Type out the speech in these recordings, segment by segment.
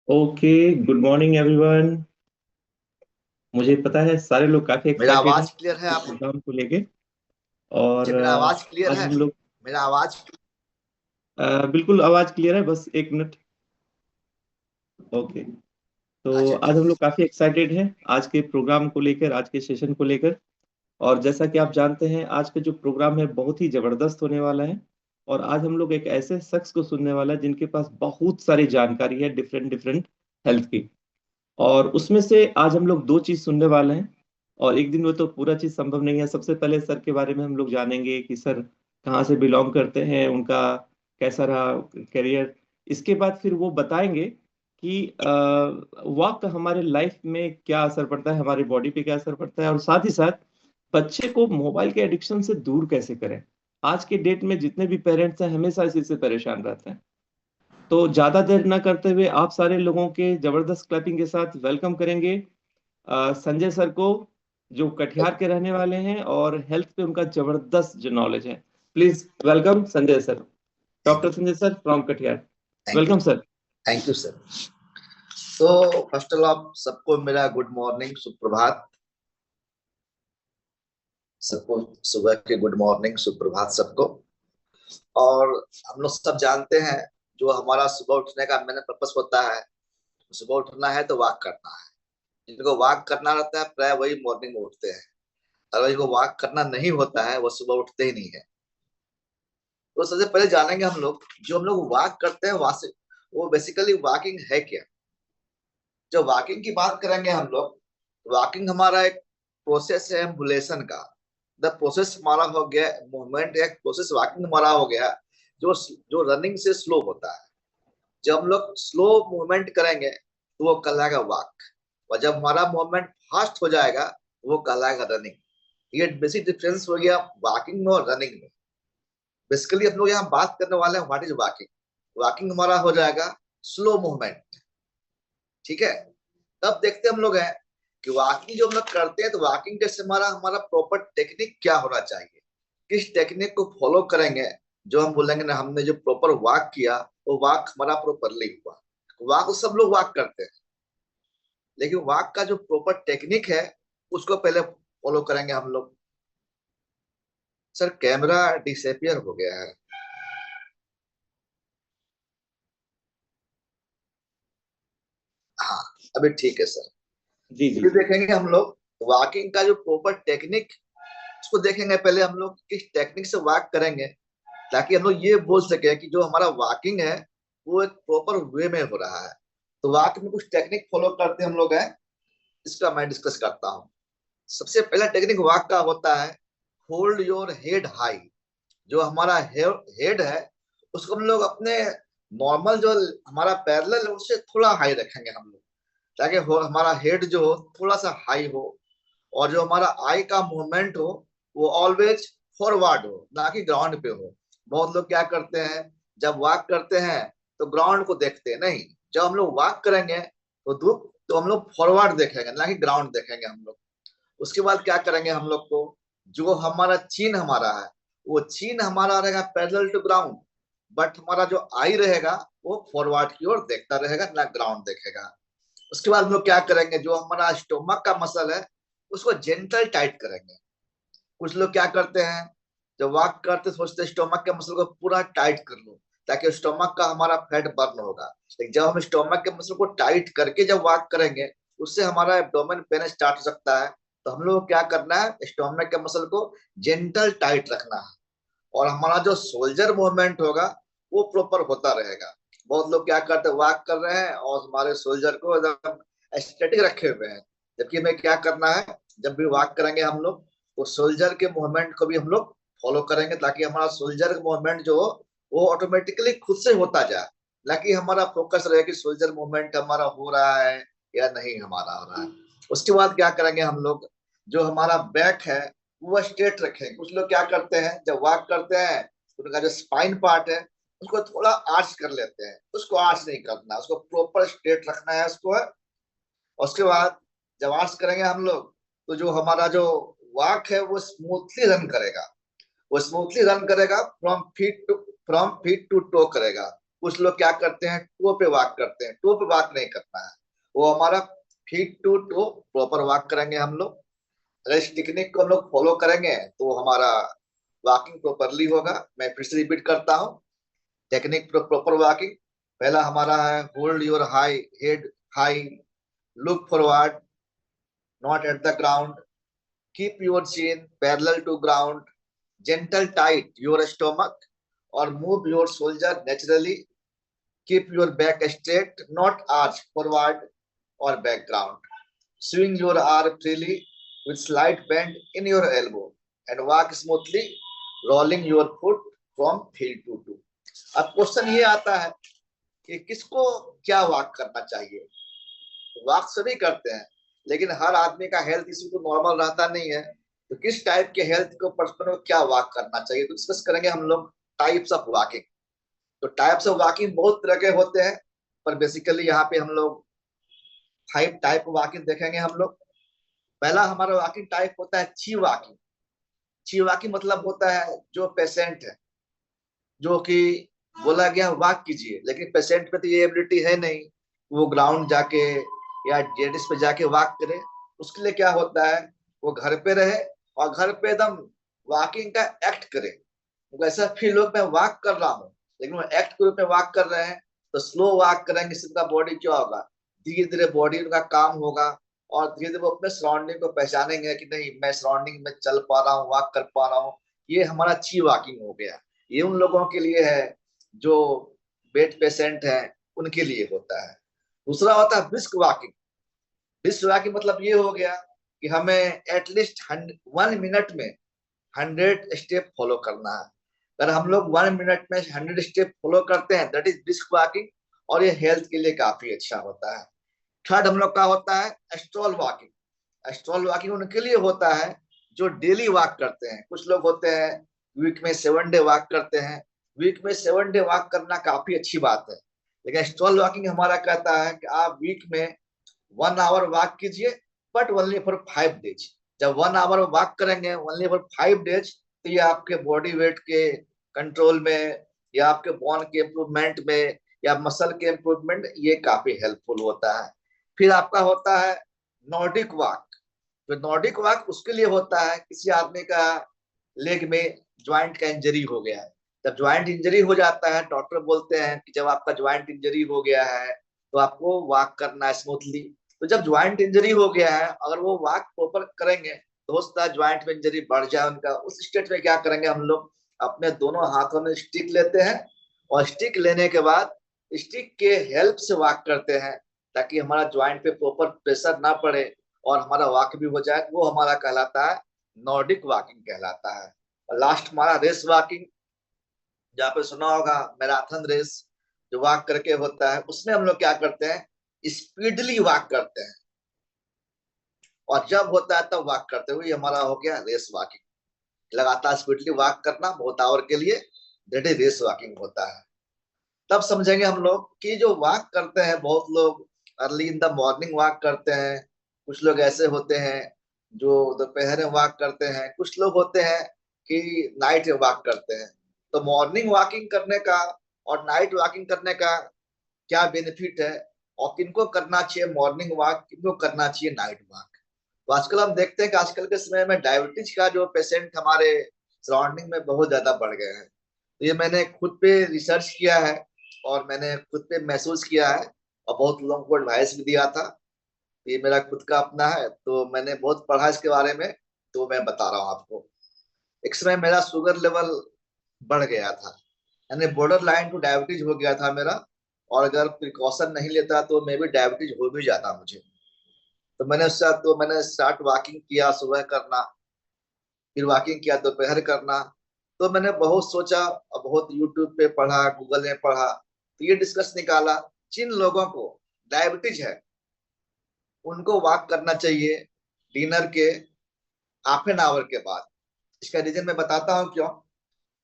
Okay. Good morning everyone. मुझे पता है सारे लोग काफी मेरा एक्साइटेड हैं आवाज क्लियर है? आप प्रोग्राम को लेके। और जी, मेरा आवाज क्लियर आज है। हम लोग मेरा आवाज बिल्कुल आवाज क्लियर है, बस एक मिनट। ओके। तो अच्छा, आज ठीक हम है। लोग काफी एक्साइटेड हैं आज के प्रोग्राम को लेकर, आज के सेशन को लेकर। और जैसा कि आप जानते हैं, आज का जो प्रोग्राम है बहुत ही जबरदस्त होने वाला है। और आज हम लोग एक ऐसे शख्स को सुनने वाला है जिनके पास बहुत सारी जानकारी है डिफरेंट डिफरेंट हेल्थ की। और उसमें से आज हम लोग दो चीज सुनने वाले हैं। और एक दिन में तो पूरा चीज संभव नहीं है। सबसे पहले सर के बारे में हम लोग जानेंगे कि सर कहाँ से बिलोंग करते हैं, उनका कैसा रहा करियर। इसके बाद फिर वो बताएंगे कि वॉक का हमारे लाइफ में क्या असर पड़ता है, हमारी बॉडी पे क्या असर पड़ता है, और साथ ही साथ बच्चे को मोबाइल के एडिक्शन से दूर कैसे करें। आज के डेट में जितने भी पेरेंट्स हैं हमेशा इसी से परेशान रहते हैं। तो ज्यादा देर न करते हुए आप सारे लोगों के जबरदस्त क्लैपिंग के साथ वेलकम करेंगे संजय सर को, जो कटिहार के रहने वाले हैं और हेल्थ पे उनका जबरदस्त जो नॉलेज है। Please welcome Sanjay sir. Thank doctor you. Sanjay sir from Katihar. Thank you. Welcome sir. Thank you sir. तो फर्स्ट ऑफ ऑल सबको मेरा गुड मॉर्निंग, सुप्रभात। सबको सुबह के गुड मॉर्निंग, सुप्रभात सबको। और हम लोग सब जानते हैं, जो हमारा सुबह उठने का मेन पर्पस होता है, सुबह उठना है तो वॉक करना है। जिनको वॉक करना रहता है प्राय वही मॉर्निंग में उठते हैं। और जिनको वॉक करना नहीं होता है वो सुबह उठते ही नहीं है। तो सबसे पहले जानेंगे हम लोग, जो हम लोग वॉक करते हैं वहां से, वो बेसिकली वॉकिंग है क्या। जब वॉकिंग की बात करेंगे हम लोग, वॉकिंग हमारा एक प्रोसेस है एम्बुलेशन का। द प्रोसेस हमारा हो गया मूवमेंट, एक प्रोसेस वॉकिंग हमारा हो गया, जो जो रनिंग से स्लो होता है। जब हम लोग स्लो मूवमेंट करेंगे तो वो कहलाएगा वॉक। और जब हमारा मूवमेंट फास्ट हो जाएगा वो कहलाएगा रनिंग। ये बेसिक डिफरेंस हो गया वॉकिंग में और रनिंग में। बेसिकली हम लोग यहाँ बात करने वाले हैं व्हाट इज वॉकिंग। वॉकिंग हमारा हो जाएगा स्लो मूवमेंट। ठीक है। तब देखते हम लोग हैं कि वॉकिंग जो हम लोग करते हैं, तो वॉकिंग जैसे हमारा हमारा प्रॉपर टेक्निक क्या होना चाहिए, किस टेक्निक को फॉलो करेंगे। जो हम बोलेंगे ना, हमने जो प्रॉपर वॉक किया वो वॉक हमारा प्रॉपरली हुआ। वॉक तो सब लोग वॉक करते हैं, लेकिन वॉक का जो प्रॉपर टेक्निक है उसको पहले फॉलो करेंगे हम लोग। सर कैमरा डिसअपियर हो गया है। हाँ, अभी ठीक है सर। जी जी ये जी। देखेंगे हम लोग वॉकिंग का जो प्रॉपर टेक्निक, उसको देखेंगे पहले हम लोग किस टेक्निक से वॉक करेंगे, ताकि हम लोग ये बोल सके कि जो हमारा वॉकिंग है वो एक प्रॉपर वे में हो रहा है। तो वॉक में कुछ टेक्निक फॉलो करते हम लोग हैं, इसका मैं डिस्कस करता हूँ। सबसे पहला टेक्निक वॉक का होता है होल्ड योर हेड हाई। जो हमारा हेड है उसको हम लोग अपने नॉर्मल जो हमारा पैरेलल है उससे थोड़ा हाई रखेंगे हम लोग, ताकि हमारा हेड जो हो थोड़ा सा हाई हो। और जो हमारा आई का मूवमेंट हो वो ऑलवेज फॉरवर्ड हो, ना कि ग्राउंड पे हो। बहुत लोग क्या करते हैं, जब वॉक करते हैं तो ग्राउंड को देखते हैं नहीं। जब हम लोग वॉक करेंगे तो हम लोग फॉरवर्ड देखेंगे, ना कि ग्राउंड देखेंगे हम लोग। उसके बाद क्या करेंगे हम लोग को, जो हमारा चीन हमारा है, वो चीन हमारा रहेगा पैरेलल टू ग्राउंड। बट हमारा जो आई रहेगा वो फॉरवर्ड की ओर देखता रहेगा, ना ग्राउंड देखेगा। उसके बाद हम लोग क्या करेंगे, जो हमारा स्टोमक का मसल है उसको जेंटल टाइट करेंगे। कुछ लोग क्या करते हैं, जब वॉक करते सोचते स्टोमक के मसल को पूरा टाइट कर लो, ताकि स्टोमक का हमारा फैट बर्न होगा। लेकिन जब हम स्टोमक के मसल को टाइट करके जब वॉक करेंगे, उससे हमारा एब्डोमेन पेन स्टार्ट हो सकता है। तो हम लोग को क्या करना है, स्टोमक के मसल को जेंटल टाइट रखना है। और हमारा जो सोल्जर मूवमेंट होगा वो प्रॉपर होता रहेगा। बहुत लोग क्या करते हैं, वॉक कर रहे हैं और हमारे सोल्जर को एकदम एस्थेटिक रखे हुए हैं। जबकि हमें क्या करना है, जब भी वॉक करेंगे हम लोग तो सोल्जर के मूवमेंट को भी हम लोग फॉलो करेंगे, ताकि हमारा सोल्जर मूवमेंट जो हो वो ऑटोमेटिकली खुद से होता जाए। ना कि हमारा फोकस रहे कि सोल्जर मूवमेंट हमारा हो रहा है या नहीं हमारा हो रहा है। उसके बाद क्या करेंगे हम लोग, जो हमारा बैक है वो स्ट्रेट रखेंगे। कुछ लोग क्या करते हैं, जब वॉक करते हैं तो उनका जो स्पाइन पार्ट है उसको थोड़ा आर्च कर लेते हैं। उसको आर्च नहीं करना, उसको प्रॉपर स्ट्रेट रखना है उसको। उसके बाद जब आर्च करेंगे हम लोग, तो जो हमारा जो वॉक है वो स्मूथली रन करेगा। वो स्मूथली रन करेगा, फ्रॉम फीट टू टो करेगा। कुछ लोग क्या करते हैं, टो पे वॉक करते हैं। टो पे वॉक नहीं करना है, वो हमारा feet to toe proper walk करेंगे हम लोग। अगर इस टेक्निक को हम लोग फॉलो करेंगे तो हमारा वॉकिंग प्रॉपरली होगा। मैं फिर से रिपीट करता हूँ, टेक्निक प्रॉपर वॉकिंग। पहला हमारा है hold your high head high, look forward not at the ground, keep your chin parallel to ground, gentle tight your stomach or move your shoulder naturally, keep your back straight not arch forward or background, swing your arm freely with slight bend in your elbow and walk smoothly rolling your foot from heel to toe। अब question ये आता है कि किसको क्या walk करना चाहिए। Walk सभी करते हैं, लेकिन हर आदमी का हेल्थ इशू तो नॉर्मल रहता नहीं है। तो किस टाइप के हेल्थ को पर्सन को क्या वॉक करना चाहिए, तो डिस्कस करेंगे हम लोग टाइप्स ऑफ वॉकिंग। तो टाइप्स ऑफ वॉकिंग बहुत तरह के होते हैं, पर बेसिकली यहाँ पे हम लोग 5 टाइप वॉकिंग देखेंगे हम लोग। पहला हमारा वॉकिंग टाइप होता है ची वॉकिंग। ची वॉकिंग मतलब होता है जो पेशेंट है, जो कि बोला गया वॉक कीजिए, लेकिन पेशेंट में तो ये एबिलिटी है नहीं वो ग्राउंड जाके या जेडिस पे जाके वॉक करे। उसके लिए क्या होता है, वो घर पे रहे और घर पे एकदम वॉकिंग का एक्ट करे। उनको ऐसा फील हो मैं वॉक कर रहा हूँ, लेकिन वो एक्ट के रूप में वॉक कर रहे हैं। तो स्लो वॉक करेंगे, इससे उनका बॉडी क्या होगा, धीरे धीरे बॉडी उनका काम होगा और धीरे धीरे वो अपने सराउंडिंग को पहचानेंगे कि नहीं मैं सराउंडिंग में चल पा रहा हूँ, वॉक कर पा रहा हूँ। ये हमारा ची वॉकिंग हो गया। ये उन लोगों के लिए है जो बेड पेशेंट है, उनके लिए होता है। दूसरा होता है ब्रिस्क वॉकिंग। ब्रिस्क वॉकिंग मतलब ये हो गया कि हमें एटलीस्ट 1 मिनट में 100 स्टेप फॉलो करना है। अगर हम लोग 1 मिनट में 100 स्टेप फॉलो करते हैं, दैट इज ब्रिस्क वॉकिंग, और ये हेल्थ के लिए काफी अच्छा होता है। थर्ड हम लोग का होता है स्ट्रॉल वॉकिंग। स्ट्रॉल वॉकिंग उनके लिए होता है जो डेली वॉक करते हैं। कुछ लोग होते हैं वीक में 7 डे वॉक करते हैं। वीक में 7 डे वॉक करना काफी अच्छी बात है, लेकिन स्ट्रॉल वॉकिंग हमारा कहता है कि आप वीक में 1 आवर वॉक कीजिए, बट ओनली फॉर 5 डेज। जब 1 आवर वॉक करेंगे ओनली फॉर 5 डेज, तो ये आपके बॉडी वेट के कंट्रोल में या आपके बोन के इम्प्रूवमेंट में या मसल के इम्प्रूवमेंट, ये काफी हेल्पफुल होता है। फिर आपका होता है नॉर्डिक वॉक। जो नॉर्डिक वॉक उसके लिए होता है किसी आदमी का लेग में ज्वाइंट का इंजरी हो गया है। जब ज्वाइंट इंजरी हो जाता है, डॉक्टर बोलते हैं कि जब आपका ज्वाइंट इंजरी हो गया है तो आपको वॉक करना है स्मूथली। तो जब ज्वाइंट इंजरी हो गया है, अगर वो वॉक प्रॉपर करेंगे तो हो सकता है ज्वाइंट में इंजरी बढ़ जाए उनका। उस स्टेट में क्या करेंगे हम लोग, अपने दोनों हाथों में स्टिक लेते हैं और स्टिक लेने के बाद स्टिक के हेल्प से वॉक करते हैं, ताकि हमारा ज्वाइंट पे प्रॉपर प्रेशर ना पड़े और हमारा वॉक भी हो जाए। वो हमारा कहलाता है नॉर्डिक वॉकिंग कहलाता है। और लास्ट हमारा रेस वॉकिंग, जहाँ पे सुना होगा मैराथन रेस जो वॉक करके होता है, उसमें हम लोग क्या करते हैं, स्पीडली वॉक करते हैं, और जब होता है तब वॉक करते हुए हमारा हो गया रेस वॉकिंग। लगातार स्पीडली वॉक करना बहुत आवर के लिए, दैट इज रेस वॉकिंग होता है। तब समझेंगे हम लोग कि जो वॉक करते हैं, बहुत लोग early in the morning walk करते हैं, कुछ लोग ऐसे होते हैं जो दोपहर में वॉक करते हैं, कुछ लोग होते हैं कि नाइट में वॉक करते हैं। तो मॉर्निंग वॉकिंग करने का और नाइट वॉकिंग करने का क्या बेनिफिट है, और किनको करना चाहिए मॉर्निंग वॉक, किनको करना चाहिए नाइट वॉक। तो आजकल हम देखते हैं कि आजकल के समय में डायबिटीज का जो पेशेंट हमारे सराउंडिंग में बहुत ज्यादा बढ़ गए हैं। तो ये मैंने खुद पे रिसर्च किया है और मैंने खुद पे महसूस किया है और बहुत लोगों को एडवाइस भी दिया था। ये मेरा खुद का अपना है, तो मैंने बहुत पढ़ा इसके बारे में, तो मैं बता रहा हूँ आपको। एक समय मेरा शुगर लेवल बढ़ गया था, यानी बॉर्डर लाइन टू डायबिटीज हो गया था मेरा, और अगर प्रिकॉशन नहीं लेता तो मे भी डायबिटीज हो भी जाता मुझे। तो मैंने स्टार्ट वॉकिंग किया, सुबह करना, फिर वॉकिंग किया दोपहर करना। तो मैंने बहुत सोचा और बहुत यूट्यूब पे पढ़ा, गूगल में पढ़ा, तो ये डिस्कस निकाला जिन लोगों को डायबिटीज है उनको वॉक करना चाहिए डिनर के ½ एन आवर के बाद। इसका रीजन मैं बताता हूँ क्यों।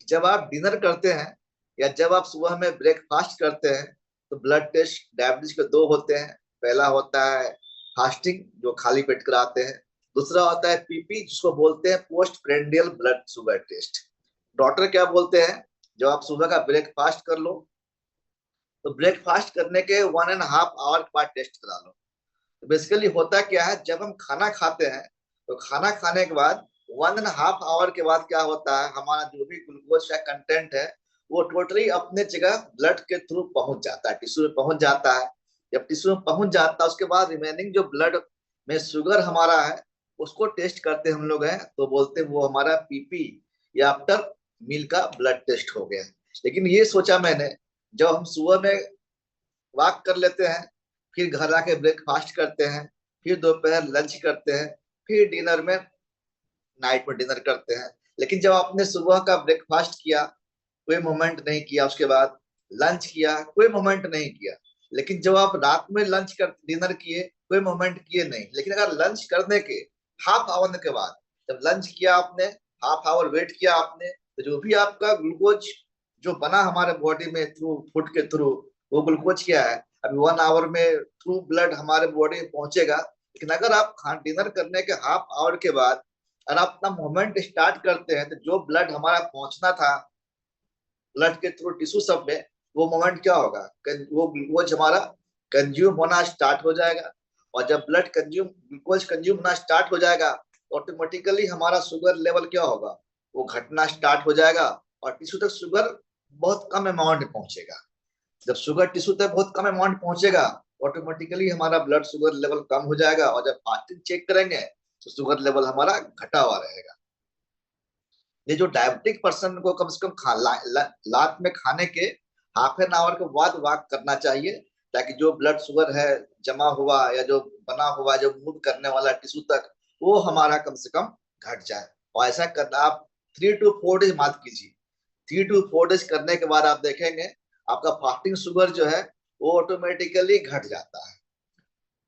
जब आप डिनर करते हैं या जब आप सुबह में ब्रेकफास्ट करते हैं, तो ब्लड टेस्ट डायबिटीज के दो होते हैं। पहला होता है फास्टिंग, जो खाली पेट कराते हैं। दूसरा होता है पीपी, जिसको बोलते हैं post prandial blood sugar test. Doctor क्या बोलते हैं, जब आप सुबह का ब्रेकफास्ट कर लो, तो ब्रेकफास्ट करने के 1.5 आवर के बाद टेस्ट करा लो। तो बेसिकली होता क्या है, जब हम खाना खाते हैं तो खाना खाने के बाद 1.5 आवर के बाद क्या होता है, हमारा जो भी ग्लूकोज का कंटेंट है वो टोटली अपने जगह ब्लड के थ्रू पहुंच जाता है, टिश्यू में पहुंच जाता है। जब टिश्यू में पहुंच जाता है उसके बाद रिमेनिंग जो ब्लड में शुगर हमारा है उसको टेस्ट करते हम लोग हैं, तो बोलते हैं वो हमारा पीपी या आफ्टर मील का ब्लड टेस्ट हो गया। लेकिन ये सोचा मैंने, जब हम सुबह में वॉक कर लेते हैं, फिर घर आके ब्रेकफास्ट करते हैं, फिर दोपहर लंच करते हैं, फिर डिनर में, नाइट में डिनर करते हैं, लेकिन जब आपने सुबह का ब्रेकफास्ट किया कोई मोमेंट नहीं किया, उसके बाद लंच किया कोई मोमेंट नहीं किया, लेकिन जब आप रात में लंच कर डिनर किए कोई मोमेंट किए नहीं, लेकिन अगर लंच करने के हाफ आवर के बाद जब लंच किया आपने, हाफ आवर वेट किया आपने, तो जो भी आपका ग्लूकोज जो बना हमारे बॉडी में थ्रू फूड के थ्रू, वो ग्लूकोज क्या है अभी 1 आवर में थ्रू ब्लड हमारे बॉडी में पहुंचेगा। लेकिन अगर आप डिनर करने के हाफ आवर के बाद अगर आप अपना मूवमेंट स्टार्ट करते हैं, तो जो ब्लड हमारा पहुंचना था ब्लड के थ्रू टिश्यू सब में, वो मोमेंट क्या होगा, वो ग्लूकोज हमारा कंज्यूम होना स्टार्ट हो जाएगा। और जब ब्लड कंज्यूम ग्लूकोज कंज्यूम होना स्टार्ट हो जाएगा, ऑटोमेटिकली हमारा शुगर लेवल क्या होगा, वो घटना स्टार्ट हो जाएगा और टिश्यू तक शुगर बहुत कम अमाउंट में पहुंचेगा। जब शुगर टिश्यू तक बहुत कम अमाउंट पहुंचेगा, ऑटोमेटिकली हमारा ब्लड शुगर लेवल कम हो जाएगा, और जब फास्टिंग चेक करेंगे तो शुगर लेवल हमारा घटा हुआ रहेगा। ये जो डायबिटिक पर्सन को कम से कम लात में खाने के हाफ एन आवर के बाद वॉक करना चाहिए, ताकि जो ब्लड शुगर है जमा हुआ या जो बना हुआ जो मूव करने वाला टिश्यू तक, वो हमारा कम से कम घट जाए। और ऐसा करना आप 3 to 4 डेज मत कीजिए। 3 to 4 डेज करने के बाद आप देखेंगे आपका फास्टिंग शुगर जो है वो ऑटोमेटिकली घट जाता है।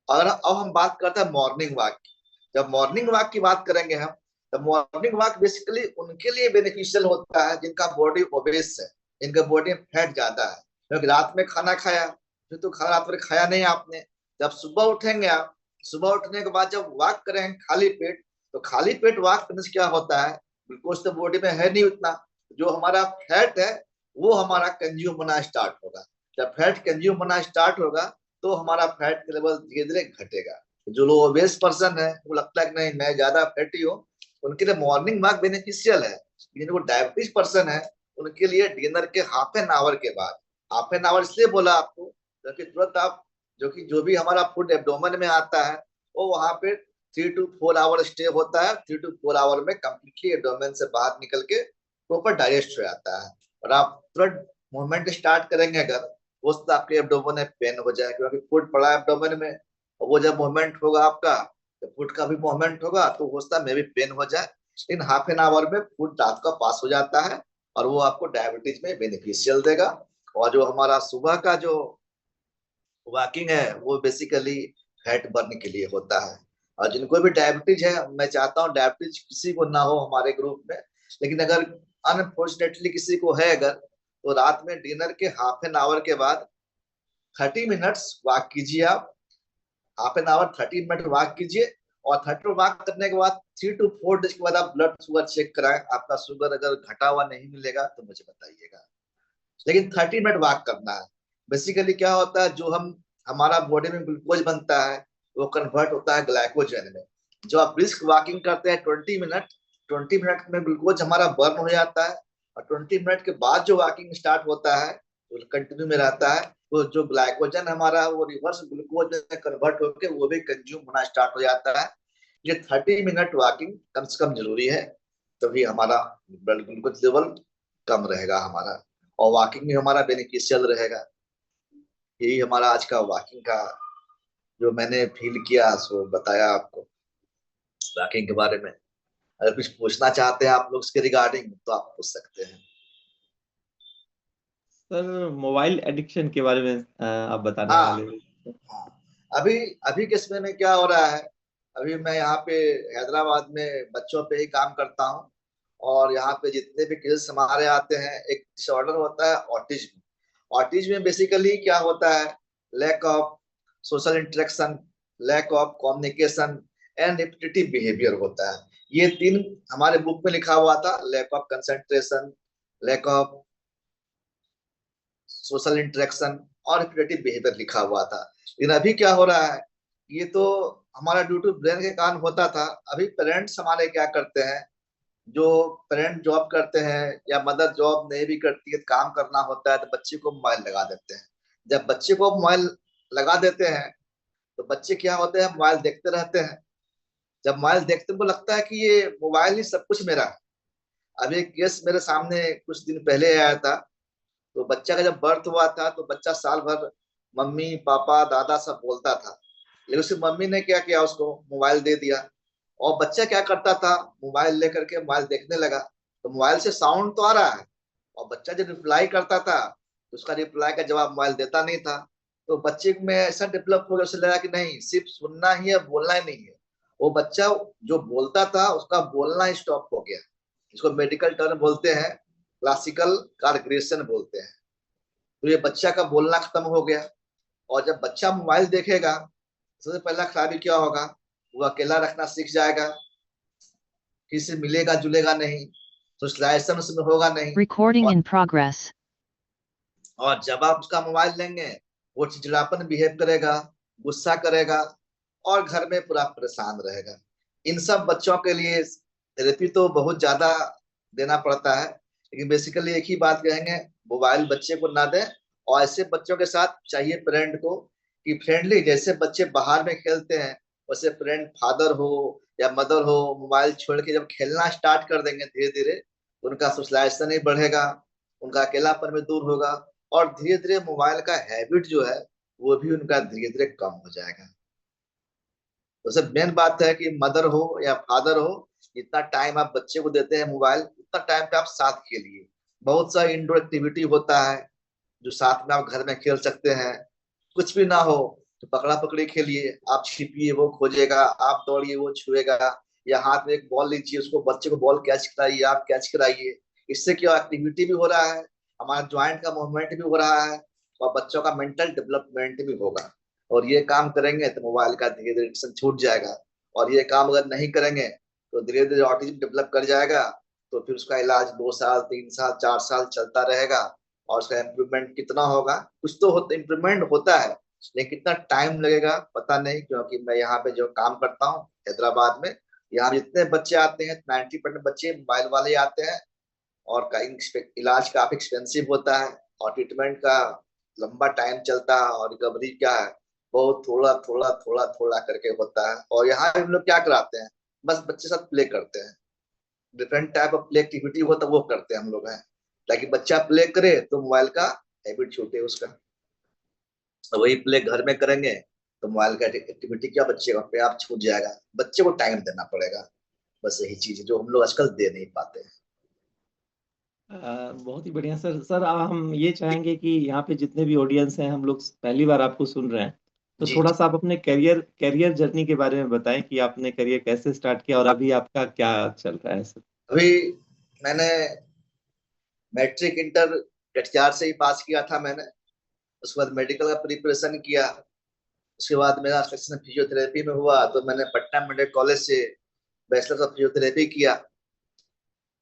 और अब हम बात करते हैं मॉर्निंग वॉक की। जब मॉर्निंग वॉक की बात करेंगे हम, तो मॉर्निंग वॉक बेसिकली उनके लिए बेनिफिशियल होता है जिनका बॉडी ओबेस है, जिनका बॉडी में फैट ज्यादा है, क्योंकि रात में खाना खाया, फिर तो खाना रात में खाया नहीं आपने, जब सुबह उठेंगे आप, सुबह उठने के बाद जब वॉक करेंगे खाली पेट, तो खाली पेट वॉक करने से क्या होता है, ग्लूकोज तो बॉडी में है नहीं उतना, जो हमारा फैट है वो हमारा कंज्यूम होना स्टार्ट होगा। जब फैट कंज्यूम होना स्टार्ट होगा तो हमारा फैट का लेवल धीरे धीरे घटेगा। जो लोग ओबेस पर्सन है वो लगता है कि नहीं मैं ज्यादा फैटी हूँ, उनके लिए मॉर्निंग वॉक बेनिफिशियल है। जिनको डायबिटीज पर्सन है उनके लिए डिनर के हाफ एन आवर के बाद, हाफ एन आवर इसलिए बोला आपको क्योंकि तुरंत आप जो भी हमारा फूड एब्डोमेन में आता है वो वहां पे 3 to 4 आवर स्टे होता है। 3 to 4 आवर में कम्प्लीटली एब्डोमेन से बाहर निकल के प्रॉपर डाइजेस्ट हो जाता है। और आप तुरंत मूवमेंट स्टार्ट करेंगे अगर, हो सकता है आपके एब्डोमेन में पेन हो जाए क्योंकि फूड पड़ा है एब्डोमेन में, और वो जब मूवमेंट होगा आपका, जब फूड का भी मूवमेंट होगा तो हो सकता है मे भी पेन हो जाए। इन हाफ एन आवर में फूड रात का पास हो जाता है और वो आपको डायबिटीज में बेनिफिशियल देगा। और जो हमारा सुबह का जो वॉकिंग है वो बेसिकली फैट बर्न के लिए होता है। और जिनको भी डायबिटीज है, मैं चाहता हूँ डायबिटीज किसी को ना हो हमारे ग्रुप में, लेकिन अगर अनफॉर्चुनेटली किसी को है अगर, तो रात में डिनर के हाफ एन आवर के बाद 30 मिनट्स वॉक कीजिए आप। Half an hour 30 minute walk कीजिए, और 30 वॉक करने के बाद 3 to 4 डेज के बाद आप ब्लड शुगर चेक कराएं। आपका शुगर अगर घटा हुआ नहीं मिलेगा तो मुझे बताइएगा, लेकिन 30 मिनट वॉक करना है। बेसिकली क्या होता है, जो हम हमारा बॉडी में ग्लूकोज बनता है वो कन्वर्ट होता है ग्लाइकोजन में। जो आप ब्रिस्क वॉकिंग करते हैं 20 मिनट, 20 मिनट में ग्लूकोज हमारा बर्न हो जाता है, और 20 मिनट के बाद जो वॉकिंग स्टार्ट होता है वो कंटिन्यू में रहता है, तो जो ग्लाइकोजन हमारा वो रिवर्स ग्लूकोज में कन्वर्ट होकर वो भी कंज्यूम होना स्टार्ट हो जाता है। ये 30 मिनट वॉकिंग कम से कम जरूरी है, तभी हमारा ब्लड ग्लूकोज लेवल कम रहेगा हमारा, और वॉकिंग भी हमारा बेनिफिशियल रहेगा। यही हमारा आज का वॉकिंग का जो मैंने फील किया सो बताया आपको वॉकिंग के बारे में। अगर कुछ पूछना चाहते हैं आप लोग इसके रिगार्डिंग तो आप पूछ सकते हैं। सर मोबाइल एडिक्शन के बारे में आप बताने हाँ, वाले थे। हाँ। अभी अभी के समय में क्या हो रहा है, अभी मैं यहाँ पे हैदराबाद में बच्चों पे ही काम करता हूँ, और यहाँ पे जितने भी केसेस हमारे आते हैं, एक डिसऑर्डर होता है ऑटिज्म। ऑटिज्म में बेसिकली क्या होता है, lack of social interaction, lack of communication and repetitive behaviour होता है। ये 3 हमारे बुक में लिखा हुआ था, lack of concentration, lack of social interaction और रिपीटेटिव बिहेवियर लिखा हुआ था। लेकिन अभी क्या हो रहा है, ये तो हमारा ड्यू टू ब्रेन के कारण होता था। अभी पेरेंट्स हमारे क्या करते हैं, जो पेरेंट जॉब करते हैं या मदर जॉब नहीं भी करती है, काम करना होता है, तो बच्चे को मोबाइल लगा देते हैं। जब बच्चे को मोबाइल लगा देते हैं तो बच्चे क्या होते हैं, मोबाइल देखते रहते हैं। जब मोबाइल देखते हैं, उनको लगता है कि ये मोबाइल ही सब कुछ मेरा है। अभी एक केस मेरे सामने कुछ दिन पहले आया था। तो बच्चा का जब बर्थ हुआ था तो बच्चा साल भर मम्मी पापा दादा सब बोलता था, लेकिन उसकी मम्मी ने क्या किया, उसको मोबाइल दे दिया। और बच्चा क्या करता था, मोबाइल लेकर के मोबाइल देखने लगा। तो मोबाइल से साउंड तो आ रहा है, और बच्चा जब रिप्लाई करता था तो उसका रिप्लाई का जवाब मोबाइल देता नहीं था। तो बच्चे में ऐसा डेवलप हो गया, उसे लगा कि नहीं सिर्फ सुनना ही है, बोलना ही नहीं है। वो बच्चा जो बोलता था उसका बोलना ही स्टॉप हो गया। इसको मेडिकल टर्म बोलते हैं, क्लासिकल कार्ग्रेशन बोलते हैं। तो ये बच्चा का बोलना खत्म हो गया। और जब बच्चा मोबाइल देखेगा, सबसे पहला खराबी क्या होगा, वो अकेला रखना सीख जाएगा, किसी से मिलेगा जुलेगा नहीं, सोशलाइजेशन उसमें होगा नहीं। Recording और, in progress. और जब आप उसका मोबाइल लेंगे, वो चिड़चिड़ापन बिहेव करेगा, गुस्सा करेगा, और घर में पूरा परेशान रहेगा। इन सब बच्चों के लिए थेरेपी तो बहुत ज्यादा देना पड़ता है, लेकिन बेसिकली एक ही बात कहेंगे, मोबाइल बच्चे को ना दें। और ऐसे बच्चों के साथ चाहिए पेरेंट को कि फ्रेंडली, जैसे बच्चे बाहर में खेलते हैं वैसे पेरेंट फादर हो या मदर हो, मोबाइल छोड़ के जब खेलना स्टार्ट कर देंगे धीरे धीरे, उनका सोशलाइजेशन ही बढ़ेगा, उनका अकेलापन भी दूर होगा, और धीरे धीरे मोबाइल का हैबिट जो है वो भी उनका धीरे धीरे कम हो जाएगा। तो सब मेन बात है कि मदर हो या फादर हो, जितना टाइम आप बच्चे को देते हैं मोबाइल, उतना टाइम पे आप साथ खेलिए। बहुत सा इंडोर एक्टिविटी होता है जो साथ में आप घर में खेल सकते हैं। कुछ भी ना हो तो पकड़ा पकड़ी खेलिए, आप छिपिए वो खोजेगा, आप दौड़िए वो छुएगा, या हाथ में एक बॉल लीजिए, उसको बच्चे को बॉल कैच कराइए, आप कैच कराइए। इससे क्या एक्टिविटी भी हो रहा है, हमारा ज्वाइंट का मूवमेंट भी हो रहा है, और बच्चों का मेंटल डेवलपमेंट भी होगा। और ये काम करेंगे तो मोबाइल का धीरे धीरे एडिक्शन छूट जाएगा। और ये काम अगर नहीं करेंगे तो धीरे धीरे ऑटिज्म डेवलप कर जाएगा। तो फिर उसका इलाज 2 साल 3 साल 4 साल चलता रहेगा। और उसका इम्प्रूवमेंट कितना होगा, कुछ तो इम्प्रूवमेंट होता है, लेकिन कितना टाइम लगेगा पता नहीं। क्योंकि मैं यहाँ पे जो काम करता हूँ हैदराबाद में, यहाँ जितने बच्चे आते हैं 90% बच्चे मोबाइल वाले आते हैं। और का इलाज काफी एक्सपेंसिव होता है, और ट्रीटमेंट का लंबा टाइम चलता है, और रिकवरी क्या है बहुत थोड़ा थोड़ा थोड़ा थोड़ा करके होता है। और यहाँ हम लोग क्या कराते हैं, बस बच्चे साथ प्ले करते हैं, different type of play activity हो तो वो करते हैं हम लोग हैं, ताकि बच्चा प्ले करे तो मोबाइल का हैबिट छूटे उसका। तो वही प्ले घर में करेंगे तो मोबाइल का एक्टिविटी क्या बच्चे का अपने आप छूट जाएगा। बच्चे को टाइम देना पड़ेगा, बस यही चीज है जो हम लोग आजकल दे नहीं पाते हैं। बहुत ही बढ़िया सर। सर हम ये चाहेंगे कि यहाँ पे जितने भी ऑडियंस हैं, हम लोग पहली बार आपको सुन रहे हैं, तो जी थोड़ा जी। सा आप अपने करियर करियर जर्नी के बारे में बताएं कि आपने करियर कैसे स्टार्ट किया और अभी आपका क्या चल रहा है सर। अभी मैंने मैट्रिक इंटर कटिहार से ही पास किया था मैंने। उसके बाद मेडिकल का प्रिपरेशन किया। उसके बाद मेरा सिलेक्शन फिजियोथेरेपी में हुआ, तो मैंने पटना मेडिकल कॉलेज से बैचलर ऑफ फिजियोथेरेपी किया।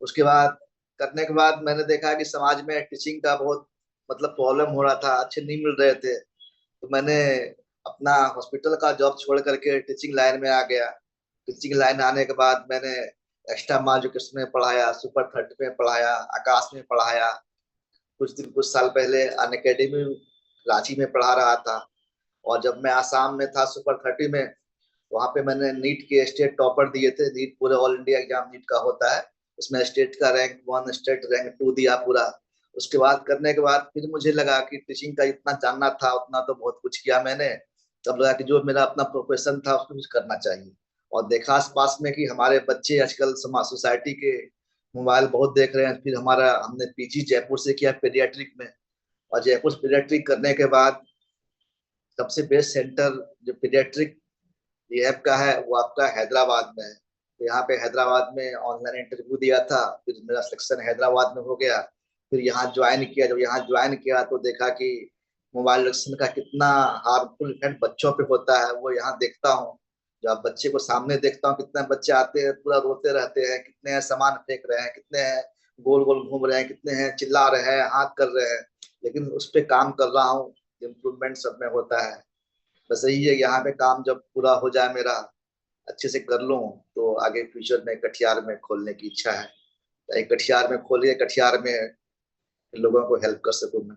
उसके बाद करने के बाद मैंने देखा कि समाज में टीचिंग का बहुत मतलब प्रॉब्लम हो रहा था, अच्छे नहीं मिल रहे थे। तो मैंने अपना हॉस्पिटल का जॉब छोड़ करके टीचिंग लाइन में आ गया। टीचिंग लाइन आने के बाद मैंने एक्स्ट्रा माँ एजुकेशन में पढ़ाया, सुपर 30 में पढ़ाया, आकाश में पढ़ाया। कुछ साल पहले अन अकेडमी रांची में पढ़ा रहा था। और जब मैं आसाम में था सुपर 30 में, वहां पे मैंने नीट के स्टेट टॉपर दिए थे। नीट पूरे ऑल इंडिया एग्जाम नीट का होता है, उसमें स्टेट का रैंक 1 स्टेट रैंक 2 दिया पूरा। उसके बाद करने के बाद फिर मुझे लगा कि टीचिंग का इतना जानना था उतना तो बहुत कुछ किया मैंने। तब लगा कि जो मेरा अपना प्रोफेशन था उसको कुछ करना चाहिए। और देखा आस पास में कि हमारे बच्चे आजकल समाज सोसाइटी के मोबाइल बहुत देख रहे हैं। फिर हमारा हमने पीजी जयपुर से किया पेडियाट्रिक में। और जयपुर से पेडियाट्रिक करने के बाद सबसे बेस्ट सेंटर जो पीडियाट्रिक रिहैब का है वो आपका हैदराबाद में है। तो यहाँ पे हैदराबाद में ऑनलाइन इंटरव्यू दिया था, फिर मेरा सिलेक्शन हैदराबाद में हो गया। फिर यहाँ ज्वाइन किया। जब यहाँ ज्वाइन किया तो देखा कि मोबाइल एडिक्शन का कितना हार्मफुल इफेक्ट बच्चों पे होता है वो यहाँ देखता हूँ। जब बच्चे को सामने देखता हूँ, कितने बच्चे आते हैं पूरा रोते रहते हैं, कितने हैं सामान फेंक रहे हैं, कितने हैं गोल गोल घूम रहे हैं, कितने हैं चिल्ला रहे हैं हाथ कर रहे हैं। लेकिन उस पर काम कर रहा हूँ। इम्प्रूवमेंट सब में होता है। बस यही है, यहाँ पे काम जब पूरा हो जाए मेरा, अच्छे से कर लूँ, तो आगे फ्यूचर में कटिहार में खोलने की इच्छा है। ताकि कटिहार में खोलिए, कटिहार में लोगों को हेल्प कर सकूँ मैं।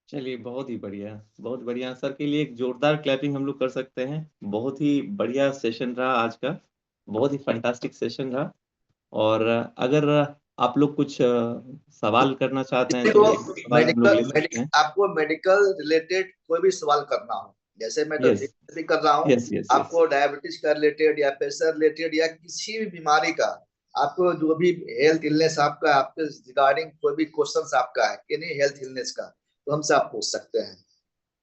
चलिए, बहुत ही बढ़िया, बहुत बढ़िया। सर के लिए एक जोरदार क्लैपिंग हम लोग कर सकते हैं। बहुत ही बढ़िया सेशन रहा आज का, बहुत ही फैंटास्टिक सेशन रहा। और अगर आप लोग कुछ सवाल करना चाहते हैं किसी तो को एक दो सवाल हम लोग ले सकते हैं। आपको मेडिकल रिलेटेड कोई भी सवाल करना हो, जैसे मैं तो यस, फिजियोथेरेपी कर रहा हूँ, यस, यस, यस। आपको डायबिटीज का रिलेटेड या प्रेशर रिलेटेड या किसी भी बीमारी का, आपको जो भी हेल्थ इलनेस आपका, आपके रिगार्डिंग कोई भी क्वेश्चन आपका है कि नहीं हेल्थ इलनेस का, तो हमसे आप पूछ सकते हैं।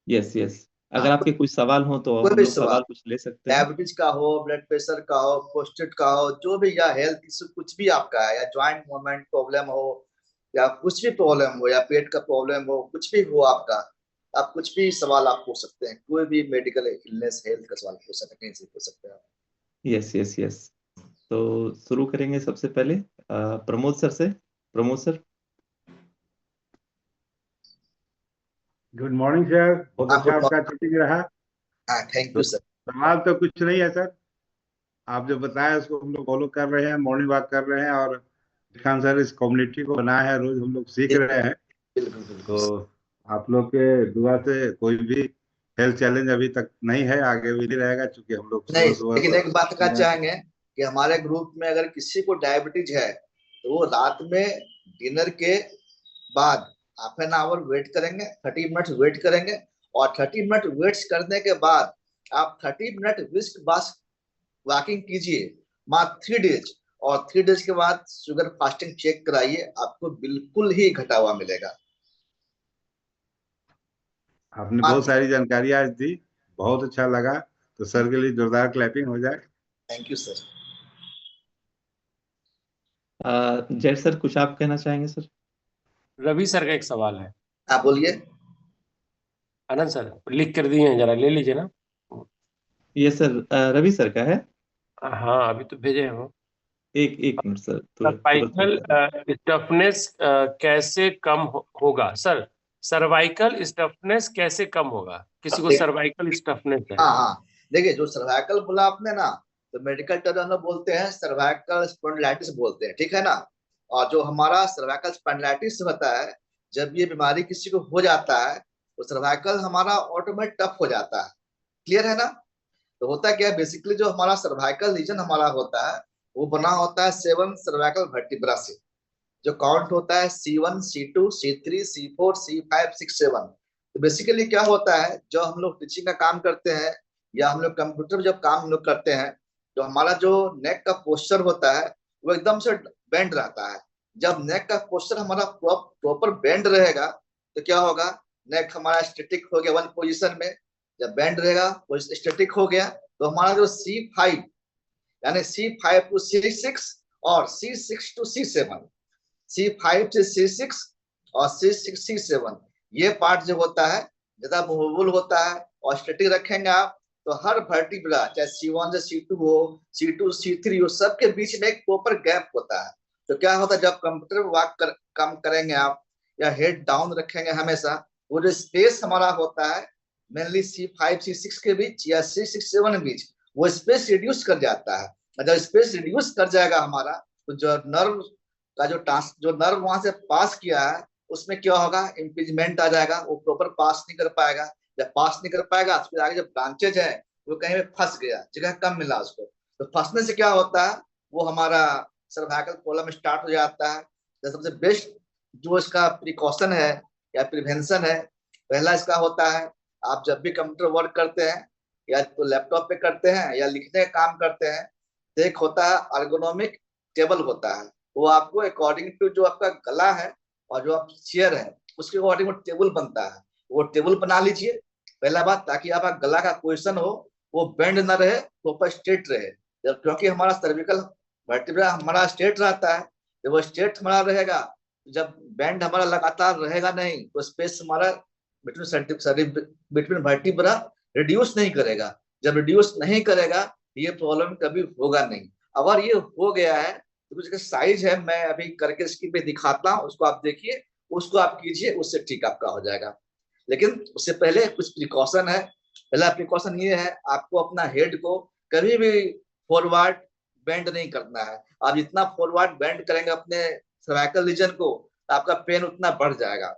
Yes, yes. अगर हाँ, आपके कुछ सवाल हो तो कोई हम भी लोग सवाल, सवाल कुछ ले सकते हैं। डायबिटीज का हो, ब्लड प्रेशर का हो, प्रोस्टेट का हो, जो भी, या हेल्थ इशू कुछ भी आपका है, या जॉइंट मूवमेंट प्रॉब्लम हो, या कुछ भी प्रॉब्लम हो, या पेट का प्रॉब्लम हो, कुछ भी हो आपका, आप कुछ भी सवाल आप पूछ सकते हैं। कोई भी मेडिकल इलनेस हेल्थ का सवाल पूछ सकते हैं, कहीं से पूछ सकते हैं आप। Yes, yes, yes. तो शुरू करेंगे सबसे पहले प्रमोद सर से। Pramod sir. Good morning sir, बहुत हाँ, अच्छा गुड आपका मॉर्निंग। टीचिंग रहा। हाँ, थैंक तो यू सर। सवाल तो कुछ नहीं है सर, आप जो बताया उसको हम लोग फॉलो कर रहे हैं, मॉर्निंग वॉक कर रहे हैं, और विकास सर इस कम्युनिटी को बनाया है, रोज हम लोग सीख रहे हैं। बिल्कुल बिल्कुल तो सर। आप लोग के दुआ से कोई भी हेल्थ चैलेंज अभी तक नहीं है, आगे भी नहीं रहेगा, क्योंकि हम लोग नहीं, सुबह सुबह लेकिन तो एक बात कहना चाहेंगे कि हमारे ग्रुप में अगर किसी को डायबिटीज है, तो वो रात में डिनर के बाद हाफ एन आवर वेट करेंगे, 30 मिनट वेट करेंगे, और 30 मिनट वेट करने के बाद आप 30 मिनट विस्क बास वॉकिंग कीजिए, मात्र 3 डेज। और 3 डेज के बाद शुगर फास्टिंग चेक कराइए, आपको बिल्कुल ही घटा हुआ मिलेगा। आपने बहुत मात्र। सारी जानकारी आज दी, बहुत अच्छा लगा। तो सर के लिए जोरदार क्लैपिंग हो जाए। Thank you sir. जय सर, कुछ आप कहना चाहेंगे सर? रवि सर का एक सवाल है। आप बोलिए। आनंद सर लिख कर दिए हैं, जरा ले लीजिए ना। ये सर रवि सर का है। हाँ अभी तो भेजे हैं वो। एक एक मिनट सर, तुरंत तुरंत सर्वाइकल भेजता हूँ। स्टफनेस कैसे कम होगा सर? सर्वाइकल स्टफनेस कैसे कम होगा? किसी को सर्वाइकल स्टफनेस है? हाँ हाँ, देखिए, जो सर्वाइकल बोला आपने ना, तो मेडिकल टर्म में बोलते हैं सर्वाइकल स्पॉन्डिलाइटिस बोलते हैं, ठीक है ना। और जो हमारा सर्वाइकल स्पॉन्डिलाइटिस होता है, जब ये बीमारी किसी को हो जाता है, तो सर्वाइकल हमारा ऑटोमेटिक टफ हो जाता है। क्लियर है ना। तो होता क्या है, बेसिकली जो हमारा सर्वाइकल रीजन हमारा होता है, वो बना होता है 7 सर्वाइकल वर्टिब्रा से। जो काउंट होता है C1 C2 C3 C4 C5 6 7। तो बेसिकली क्या होता है, जो हम लोग टीचिंग का काम करते हैं, या हम लोग कंप्यूटर जब काम हम लोग करते हैं, तो हमारा जो नेक का पोस्चर होता है, वो एकदम से बेंड रहता है। जब नेक का पोस्चर हमारा प्रॉपर बेंड रहेगा, तो क्या होगा, नेक हमारा स्टेटिक हो गया वन पोजिशन में। जब बेंड रहेगा, वो स्टेटिक हो गया, तो हमारा जो C5, यानी C5 to C6 और C6 to C7, C5 से C6 और C6 से C7, ये पार्ट जो होता है ज्यादा मूवेबल होता है। और स्टैटिक रखेंगे आप, तो हर वर्टिब्रा, चाहे C1 से C2 हो, C2 से C3 हो, सबके बीच में एक प्रॉपर गैप होता है। तो क्या होता है, जब कंप्यूटर काम करेंगे आप, या हेड डाउन रखेंगे हमेशा, वो जो स्पेस हमारा होता है मेनली C5 C6 के बीच या C6 से C7 के बीच, वो स्पेस रिड्यूस कर जाता है। और जब स्पेस रिड्यूस कर जाएगा हमारा, तो जो नर्व का जो नर्व वहां से पास किया है, उसमें क्या होगा, इम्पीजमेंट आ जाएगा, वो प्रॉपर पास नहीं कर पाएगा। जब पास नहीं कर पाएगा, फिर आगे जो ब्रांचेज है, वो कहीं पे फंस गया, जगह कम मिला उसको, तो फंसने से क्या होता है, वो हमारा सर्वाइकल प्रॉब्लम स्टार्ट हो जाता है। तो सबसे बेस्ट जो इसका प्रिकॉशन है या प्रिवेंशन है, पहला इसका होता है, आप जब भी कंप्यूटर वर्क करते हैं, या तो लैपटॉप पे करते हैं या लिखने का काम करते हैं, तो एक होता है अर्गोनोमिक टेबल होता है। वो आपको अकॉर्डिंग टू जो आपका गला है और जो आप चेयर है, उसके अकॉर्डिंग वो टेबल बनता है। वो टेबल बना लीजिए पहला बात, ताकि आपका गला का पोजिशन हो, वो बेंड ना रहे, प्रॉपर स्ट्रेट रहे। जब क्योंकि हमारा सर्विकल वर्टिब्रा हमारा स्ट्रेट रहता है, जब वो स्ट्रेट हमारा रहेगा, जब बैंड हमारा लगातार रहेगा नहीं, तो स्पेस हमारा बिटवीन वर्टिब्रा रिड्यूस नहीं करेगा। जब रिड्यूस नहीं करेगा, ये प्रॉब्लम कभी होगा नहीं। अगर ये हो गया है, तो कुछ साइज है, मैं अभी करके स्क्रीन पे दिखाता हूँ, उसको आप देखिए, उसको आप कीजिए, उससे ठीक आपका हो जाएगा। लेकिन उससे पहले कुछ प्रिकॉशन है। पहला प्रिकॉशन ये है, आपको अपना हेड को कभी भी फॉरवर्ड बेंड नहीं करना है। आप जितना फॉरवर्ड बेंड करेंगे अपने सर्वाइकल रीजन को, तो आपका पेन उतना बढ़ जाएगा।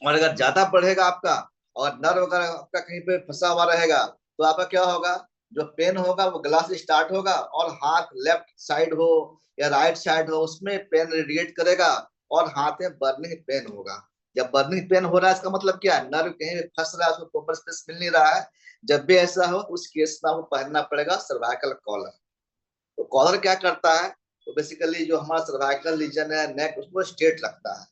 और अगर ज्यादा बढ़ेगा आपका और नर्व अगर आपका कहीं पे फंसा हुआ रहेगा, तो आपका क्या होगा, जो पेन होगा वो गला से स्टार्ट होगा, और हाथ लेफ्ट साइड हो या राइट साइड हो उसमें पेन रेडिएट करेगा, और हाथ में बर्निंग पेन होगा। जब बर्निंग पेन हो रहा है, इसका मतलब क्या है, नर्व कहीं पे फंस रहा है, उसको प्रॉपर स्पेस मिल नहीं रहा है। जब भी ऐसा हो, उस केस में आपको पहनना पड़ेगा सर्वाइकल कॉलर। तो कॉलर क्या करता है, तो बेसिकली जो हमारा सर्वाइकल रीजन है, नेक, उसको स्ट्रेट रखता है।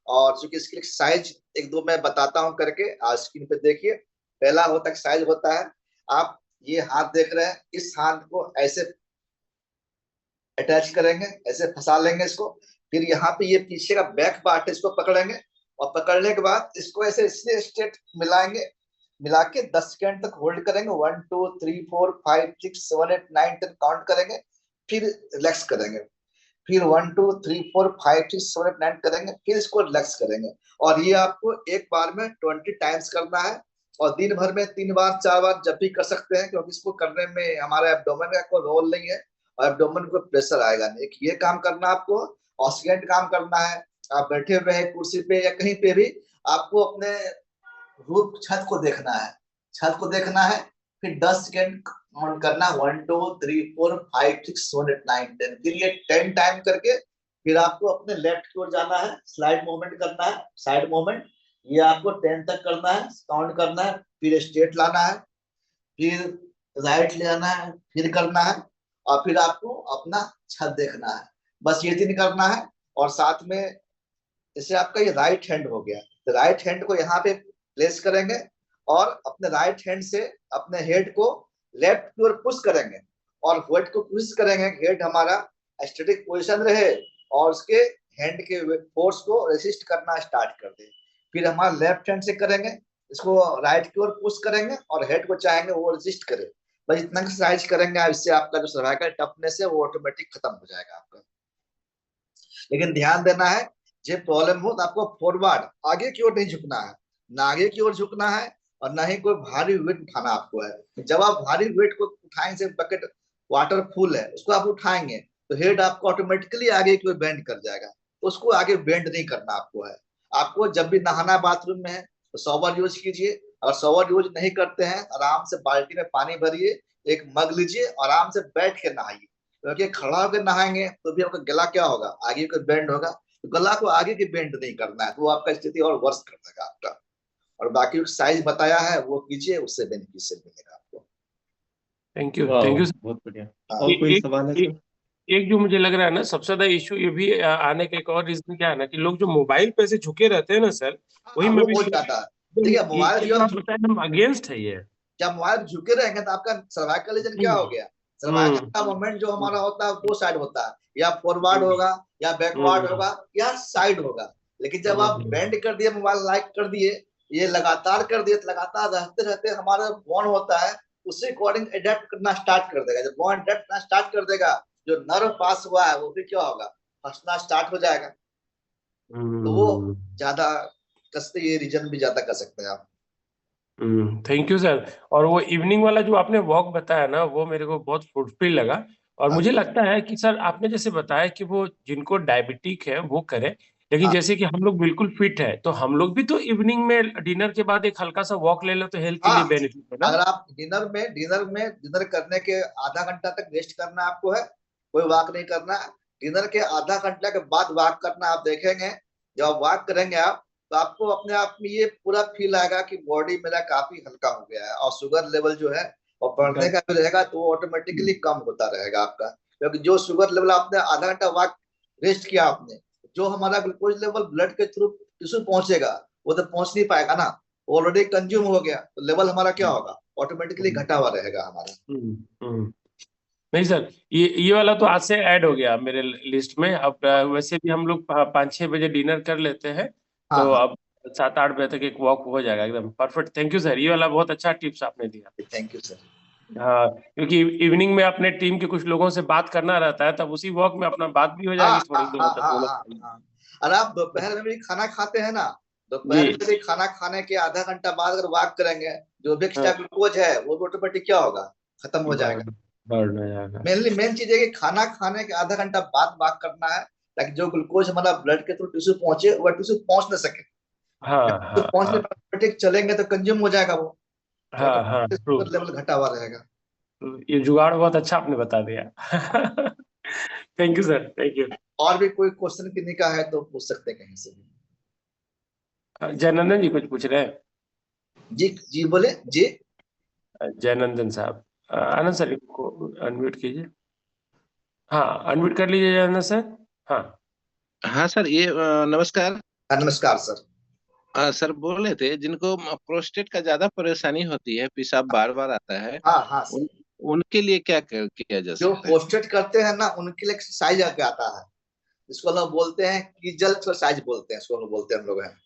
और चूंकि इसके साइज एक दो मैं बताता हूँ करके, आज स्क्रीन पे देखिए। पहला होता है साइज होता है, आप ये हाथ देख रहे हैं, इस हाथ को ऐसे अटैच करेंगे, ऐसे फंसा लेंगे इसको। फिर यहाँ पे ये पीछे का बैक पार्ट है, इसको पकड़ेंगे, और पकड़ने के बाद इसको ऐसे इसलिए स्ट्रेट मिलाएंगे। मिला के 10 सेकेंड तक होल्ड करेंगे, 1 2 3 4 5 6 7 8 9 10 काउंट करेंगे। फिर रिलैक्स करेंगे, फिर 1 2 3 4 5 6 7 8 9 करेंगे, फिर इसको रिलैक्स करेंगे। और ये आपको एक बार में 20 टाइम्स करना है, और दिन भर में 3 बार 4 बार जब भी कर सकते हैं, क्योंकि इसको करने में हमारे एब्डोमेन का कोई रोल नहीं है, और एब्डोमेन को प्रेशर आएगा नहीं। ये काम करना आपको, और सेकेंड काम करना है, आप बैठे हुए हैं कुर्सी पे या कहीं पे भी, आपको अपने रूफ छत को देखना है, छत को देखना है। फिर 10 सेकेंड काउंट करना, 1 2 3 4 5 6 7 8 9 10। फिर ये 10 टाइम करके फिर आपको अपने लेफ्ट की ओर जाना है, स्लाइड मूवमेंट करना है, साइड मूवमेंट। ये आपको 10 तक करना है, काउंट करना है, फिर स्ट्रेट लाना है, फिर राइट ले आना है, फिर करना है, और फिर आपको अपना छत देखना है। बस ये 3 करना है। और साथ में जैसे आपका ये राइट हैंड हो गया, तो राइट हैंड को यहाँ पे प्लेस करेंगे, और अपने राइट हैंड से अपने हेड को लेफ्ट की ओर पुश करेंगे, और हेड को पुश करेंगे, हेड हमारा स्टैटिक पोजीशन रहे, और उसके हैंड के फोर्स को रेसिस्ट करना स्टार्ट कर दे। फिर हमारा लेफ्ट हैंड से करेंगे, इसको राइट की ओर पुश करेंगे, और हेड को चाहेंगे वो रेसिस्ट करे। बस इतना एक्सरसाइज करेंगे, इससे आपका जो सर्वाइकल टफनेस है वो ऑटोमेटिक खत्म हो जाएगा आपका। लेकिन ध्यान देना है, जब प्रॉब्लम हो तो आपको फॉरवर्ड आगे की ओर नहीं झुकना है, ना आगे की ओर झुकना है, और ना ही कोई भारी वेट उठाना आपको है। जब आप भारी वेट को उठाएंगे, से बकेट वाटर फुल है उसको आप उठाएंगे, तो हेड आपको ऑटोमेटिकली आगे की ओर बेंड कर जाएगा। उसको आगे बेंड नहीं करना आपको है। आपको जब भी नहाना बाथरूम में है तो शॉवर यूज कीजिए। अगर शॉवर यूज नहीं करते हैं, आराम से बाल्टी में पानी भरिए, एक मग लीजिए, आराम से बैठ के नहाइए। क्योंकि खड़ा होकर नहाएंगे तो भी आपका गला क्या होगा, आगे को बेंड होगा। तो गला को आगे की बेंड नहीं करना है, तो वो आपका स्थिति और वर्ष कर देगा आपका। और बाकी साइज बताया है वो कीजिए, उससे बेनिफिशियल मिलेगा आपको। Thank you sir. बहुत बढ़िया। और कोई एक सवाल है एक सर? एक जो मुझे लग रहा है ना, सबसे ज्यादा इशू ये भी आने का एक और रीजन क्या है ना, कि लोग जो मोबाइल पे ऐसे झुके रहते हैं ना सर, वही हाँ, मैं वो भी बहुत ज्यादा है। देखिए मोबाइल ये जो जो आप बताए हम अगेंस्ट है ये। जब मोबाइल झुके रहेंगे तो आपका सर्वाइकल रीजन क्या हो गया, सर्वाइकल का मूवमेंट जो हमारा होता है दो साइड होता है, या फॉरवर्ड होगा, या बैकवर्ड होगा, या साइड होगा। लेकिन जब आप बेंड कर दिए, मोबाइल लाइक कर दिए, ये लगातार कर दिए, तो लगातार रहते रहते हमारा बोन होता है, उसी अकॉर्डिंग अडेप्ट करना स्टार्ट कर देगा। जब बोन अडेप्ट करना स्टार्ट कर देगा, जो नर्व पास हुआ है वो भी क्या होगा, फंसना स्टार्ट हो जाएगा। तो वो ज्यादा कसते, ये रीजन भी ज्यादा कर सकते हैं आप। Thank you sir. और वो इवनिंग वाला जो आपने वॉक बताया ना, वो मेरे को बहुत फ्रूटफुल लगा। और मुझे लगता है कि सर आपने जैसे बताया कि वो जिनको डायबिटिक है वो करे, लेकिन हाँ, जैसे कि हम लोग बिल्कुल फिट है, तो हम लोग भी तो इवनिंग में डिनर के बाद एक हल्का सा वॉक ले लो तो हेल्थ के लिए हाँ, बेनिफिट है ना। अगर आप डिनर करने के आधा घंटा तक रेस्ट करना आपको है, कोई वॉक नहीं करना है। डिनर के आधा घंटा के बाद वॉक करना, आप देखेंगे जब वॉक करेंगे आप, तो आपको अपने आप में ये पूरा फील आएगा कि बॉडी मेरा काफी हल्का हो गया है, और शुगर लेवल जो है और बढ़ने का भी रहेगा, तो वो ऑटोमेटिकली कम होता रहेगा आपका। क्योंकि जो शुगर लेवल आपने आधा घंटा वॉक रेस्ट किया आपने, जो हमारा ग्लूकोज लेवल ब्लड के थ्रू टिश्यू पहुंचेगा, वो तो पहुंच नहीं पाएगा ना, ऑलरेडी कंज्यूम हो गया, तो लेवल हमारा क्या होगा, ऑटोमेटिकली घटा हुआ रहेगा हमारा। नहीं सर, ये वाला तो आज से ऐड हो गया मेरे लिस्ट में। अब वैसे भी हम लोग 5-6 बजे डिनर कर लेते हैं, हाँ तो हाँ, अब 7-8 बजे तक एक वॉक हो जाएगा एकदम परफेक्ट। थैंक यू सर, ये वाला बहुत अच्छा टिप्स आपने दिया। Thank you sir. हाँ, क्योंकि इवनिंग में अपने टीम के कुछ लोगों से बात करना रहता है, तब उसी वॉक में अपना बात भी हो हाँ जाएगी, थोड़ी हाँ देर हाँ तक हाँ दोनों। हाँ हाँ। और आप दोपहर में भी खाना खाते हैं ना, दोपहर में भी खाना खाने के आधा घंटा बाद अगर वॉक करेंगे, जो भी एक्स्ट्रा ग्लूकोज है वो ऑटोमेटिक क्या होगा, खत्म हो जाएगा। बर्न हो जाएगा। मेन चीज है कि खाना खाने के आधा घंटा बाद वॉक करना है, ताकि जो ग्लूकोज हमारा ब्लड के थ्रू टिश्यू पहुंचे वह टिश्यू पहुंच न सके। हाँ तो हाँ पहुंचने हाँ पर ऑटोमेटिक चलेंगे तो कंज्यूम हो जाएगा वो, तो हाँ हाँ, ऑटोमेटिक ट्रू। शुगर लेवल घटा हुआ रहेगा। ये जुगाड़ बहुत अच्छा आपने बता दिया। Thank you sir, thank you. और भी कोई क्वेश्चन किन्हीं का है तो पूछ सकते हैं कहीं से भी। जयनंदन जी कुछ पूछ रहे हैं? जी जी बोले जी। जयनंदन साहब, आनंद सर को अनम्यूट कीजिए। हाँ, अनम्यूट कर लीजिए जयनंदन सर। हाँ हाँ सर, ये नमस्कार। नमस्कार सर। सर बोल रहे थे जिनको प्रोस्टेट का ज्यादा परेशानी होती है, पेशाब बार बार आता है, हाँ हाँ सर, उनके लिए क्या किया जा जो सकता है? पोस्टेट करते हैं ना उनके लिए एक्सरसाइज आके आता है, जिसको लोग बोलते हैं कीजल एक्सरसाइज बोलते हैं, इसको लोग बोलते हैं हम लोग हैं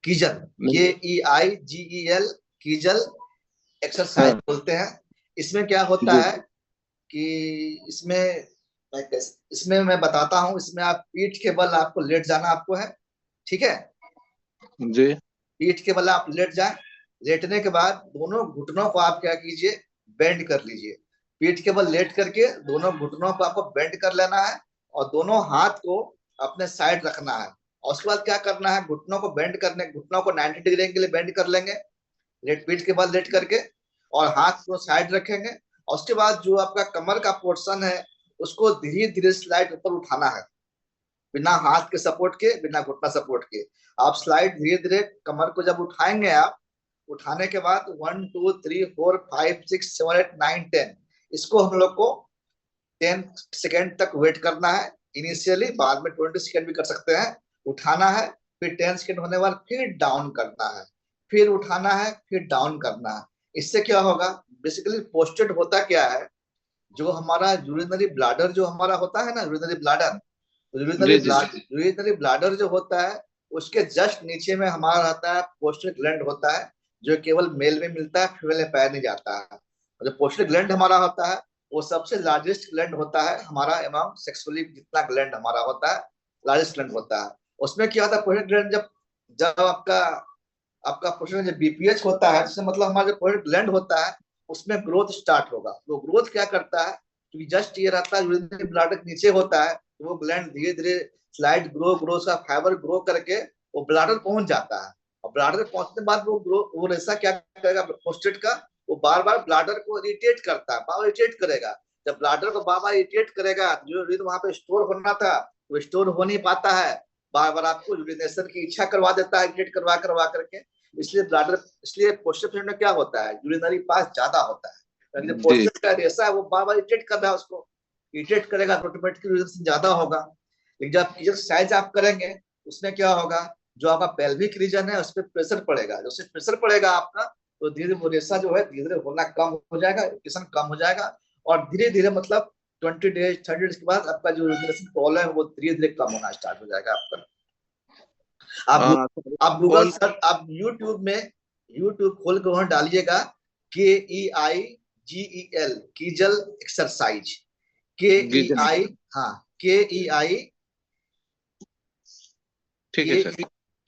कीजल, KEIGEL, कीजल एक्सरसाइज हाँ बोलते हैं। इसमें क्या होता जी है कि इसमें इसमें मैं बताता हूँ, इसमें आप पीठ के बल आपको लेट जाना आपको है, ठीक है। जी पीठ के बल आप लेट जाए, लेटने के बाद दोनों घुटनों को आप क्या कीजिए, बेंड कर लीजिए। पीठ के बल लेट करके दोनों घुटनों को आपको बेंड कर लेना है, और दोनों हाथ को अपने साइड रखना है। और उसके बाद क्या करना है, घुटनों को बेंड करने, घुटनों को 90 डिग्री के लिए बेंड कर लेंगे, लेट पीठ के बल लेट करके, और हाथ को साइड रखेंगे। और उसके बाद जो आपका कमर का पोर्शन है उसको धीरे धीरे स्लाइड ऊपर उठाना है, बिना हाथ के सपोर्ट के, बिना घुटना सपोर्ट के। आप स्लाइड धीरे धीरे कमर को जब उठाएंगे, आप उठाने के बाद 1 2 3 4 5 6 7 8 9 10, इसको हम लोग को 10 सेकेंड तक वेट करना है इनिशियली, बाद में 20 सेकेंड भी कर सकते हैं। उठाना है, फिर 10 सेकेंड होने बाद फिर डाउन करना है, फिर उठाना है, फिर डाउन करना है। इससे क्या होगा, बेसिकली पोस्टेड होता क्या है, जो हमारा यूरिनरी ब्लाडर जो हमारा होता है ना, यूरिनरी ब्लाडर, जी जी जी यूरिनरी ब्लाडर जो होता है उसके जस्ट नीचे में हमारा रहता है पोस्टल ग्लैंड होता है, जो केवल मेल में मिलता है, फीमेल में पाया नहीं जाता है। और जो पोस्टल ग्लैंड हमारा होता है वो सबसे लार्जेस्ट ग्लैंड होता है हमारा, एमंग सेक्सुअली जितना ग्लैंड हमारा होता है लार्जेस्ट ग्लैंड होता है। उसमें क्या होता है, पोस्टल ग्लैंड जब जब आपका आपका पोस्टल जब BPH होता है, जिससे मतलब हमारा जो पोस्टल ग्लैंड होता है उसमें ग्रोथ स्टार्ट होगा। वो ग्रोथ क्या करता है, क्योंकि जस्ट ये रहता है यूरिनरी ब्लाडर के नीचे होता है, तो वो ग्लैंड धीरे धीरे स्लाइड ग्रो ग्रो सा फाइबर ग्रो करके वो ब्लाडर पहुंच जाता है। और ब्लाडर पहुंचने के बाद वो रेसा क्या करेगा प्रोस्टेट का, वो बार बार ब्लाडर को इरिटेट करता है, बार इरिटेट करेगा। जब ब्लाडर को बार बार इरिटेट करेगा, जो यूरिन वहां पे स्टोर होना था वो स्टोर हो नहीं पाता है, बार बार आपको यूरिनेशन की इच्छा करवा देता है, इरिटेट करवा करवा करके। इसलिए ब्लाडर, इसलिए पोस्टेट में क्या होता है, यूरिनरी पास ज्यादा होता है, जो जी पोस्टेट का रेसा है वो बार बार इरिटेट कर रहा है, उसको इरिटेट करेगा तो ऑटोमेटिकली यूरिनेशन ज्यादा होगा। लेकिन जब एक्सरसाइज आप करेंगे उसमें क्या होगा, जो आपका पेल्विक रीजन है उस पर प्रेशर पड़ेगा, जो उस प्रेशर पड़ेगा आपका, तो धीरे धीरे रेसा जो है धीरे धीरे होना कम हो जाएगा, इरिटेशन कम हो जाएगा, और धीरे धीरे मतलब 20 डेज 30 डेज के बाद आपका जो यूरिनेशन प्रॉब्लम है वो धीरे धीरे कम होना स्टार्ट हो जाएगा आपका। आप गूगल सर्च, आप यूट्यूब खोल कर वहां डालिएगा KEIGEL, कीजल एक्सरसाइज, KEI, हाँ KEI, ठीक है सर।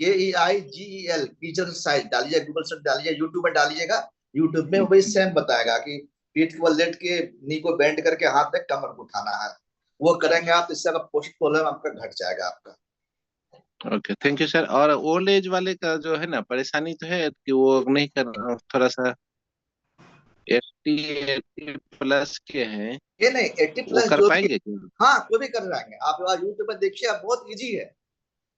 KEIGEL कीजल एक्सरसाइज डालिए, गूगल सर्च डालिए, यूट्यूब में डालिएगा, यूट्यूब में वही सेम बताएगा कि पीठ को लेट के नी को बेंड करके हाथ में कमर को उठाना है। वो करेंगे आप, इससे आपका पोस्ट प्रॉब्लम आपका घट जाएगा आपका। Okay, thank you sir. और ओल्ड एज वाले का जो है ना परेशानी तो है कि वो नहीं कर, थोड़ा सा 80 प्लस के हैं, ये नहीं 80 वो प्लस कर जो भी, पाएंगे क्या? हाँ कोई भी कर जाएंगे आप यूट्यूब पर देखिए, आप बहुत इजी है,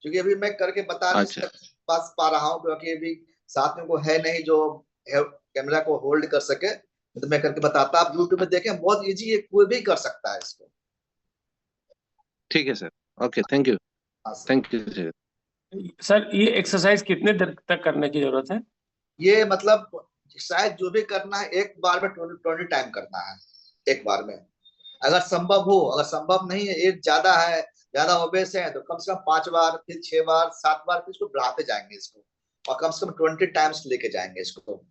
क्योंकि अभी मैं करके बता नहीं अच्छा पास पा रहा हूँ, क्योंकि अभी साथ में को है नहीं जो कैमरा को होल्ड कर सके, तो मैं करके बताता। आप यूट्यूब में देखें, बहुत इजी है, कोई भी कर सकता है इसको। ठीक है सर, ओके थैंक यू, हाँ sir. Thank you sir. Sir ये एक्सरसाइज कितने देर तक करने की जरूरत है? ये मतलब शायद जो भी करना है एक बार में 20 टाइम करना है एक बार में, अगर संभव हो। अगर संभव नहीं है, एज ज्यादा है, ज्यादा ओबेस है, तो कम से कम 5 बार, फिर 6 बार, 7 बार, फिर इसको बढ़ाते जाएंगे इसको, और कम से कम 20 टाइम्स लेके जाएंगे इसको।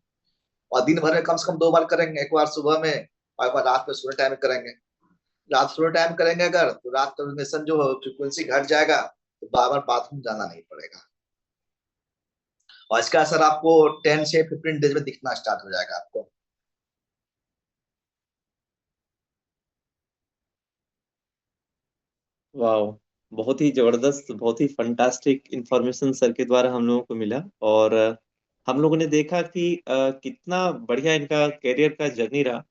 और दिन भर में कम से कम 2 बार करेंगे, एक बार सुबह में और एक बार रात में सोने टाइम में करेंगे। रात सोने टाइम करेंगे अगर, तो रात का यूरिनेशन जो फ्रिक्वेंसी घट जाएगा, तो बार बार बाथरूम जाना नहीं पड़ेगा। और इसका असर आपको 10 से 15 डेज में दिखना स्टार्ट हो जाएगा आपको। वाह, बहुत ही जबरदस्त, बहुत ही फंटास्टिक इंफॉर्मेशन सर के द्वारा हम लोगों को मिला। और हम लोगों ने देखा कि कितना बढ़िया इनका करियर का जर्नी रहा।